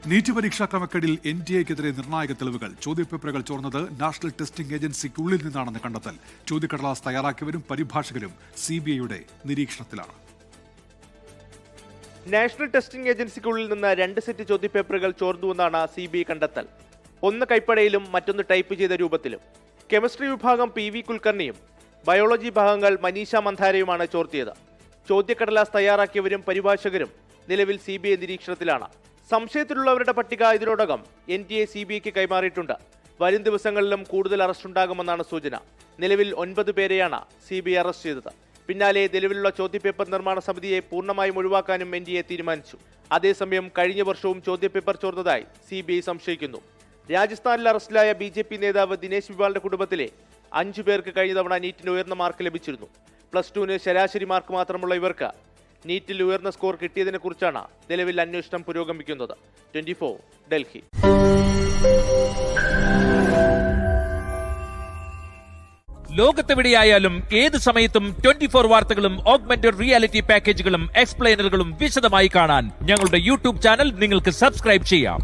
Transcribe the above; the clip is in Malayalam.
നീറ്റ് പരീക്ഷാ ക്രമക്കേടിൽ NTA-ക്കെതിരെ നിർണായക തെളിവുകൾ. ചോദ്യപേപ്പറുകൾ ചോർന്നത് നാഷണൽ ടെസ്റ്റിംഗ് ഏജൻസിക്കുള്ളിൽ നിന്നാണെന്ന് കണ്ടെത്തൽ. ചോദ്യക്കടലാസ് തയ്യാറാക്കിയവരും പരിഭാഷകരും CBIയുടെ നിരീക്ഷണത്തിലാണ്. നാഷണൽ ടെസ്റ്റിംഗ് ഏജൻസിക്കുള്ളിൽ നിന്ന് 2 സെറ്റ് ചോദ്യപേപ്പറുകൾ ചോർന്നുവെന്നാണ് CBI കണ്ടെത്തൽ. ഒന്ന് കൈപ്പടയിലും മറ്റൊന്ന് ടൈപ്പ് ചെയ്ത രൂപത്തിലും. കെമിസ്ട്രി വിഭാഗം PV കുൽക്കർണിയും ബയോളജി ഭാഗങ്ങൾ മനീഷ മന്ധാരയുമാണ് ചോർത്തിയത്. ചോദ്യക്കടലാസ് തയ്യാറാക്കിയവരും പരിഭാഷകരും നിലവിൽ CBI നിരീക്ഷണത്തിലാണ്. സംശയത്തിലുള്ളവരുടെ പട്ടിക ഇതിനോടകം NTA CBIക്ക് കൈമാറിയിട്ടുണ്ട്. വരും ദിവസങ്ങളിലും കൂടുതൽ അറസ്റ്റ് ഉണ്ടാകുമെന്നാണ് സൂചന. നിലവിൽ 9 പേരെയാണ് CBI അറസ്റ്റ് ചെയ്തത്. പിന്നാലെ നിലവിലുള്ള ചോദ്യപേപ്പർ നിർമ്മാണ സമിതിയെ പൂർണ്ണമായും ഒഴിവാക്കാനും NTA തീരുമാനിച്ചു. അതേസമയം കഴിഞ്ഞ വർഷവും ചോദ്യപേപ്പർ ചോർന്നതായി CBI സംശയിക്കുന്നു. രാജസ്ഥാനിൽ അറസ്റ്റിലായ BJP നേതാവ് ദിനേശ് വിവാളിന്റെ കുടുംബത്തിലെ 5 പേർക്ക് കഴിഞ്ഞ തവണ നീറ്റിന് ഉയർന്ന മാർക്ക് ലഭിച്ചിരുന്നു. +2 ശരാശരി മാർക്ക് മാത്രമുള്ള ഇവർക്ക് നീറ്റിൽ ഉയർന്ന സ്കോർ കിട്ടിയതിനെ കുറിച്ചാണ് നിലവിൽ അന്വേഷണം പുരോഗമിക്കുന്നത്. 24 ഡൽഹി. ലോകത്തെവിടെയായാലും ഏത് സമയത്തും 24 വാർത്തകളും ഓഗ്മെന്റഡ് റിയാലിറ്റി പാക്കേജുകളും എക്സ്പ്ലെയിനറുകളും വിശദമായി കാണാൻ ഞങ്ങളുടെ YouTube ചാനൽ നിങ്ങൾക്ക് സബ്സ്ക്രൈബ് ചെയ്യാം.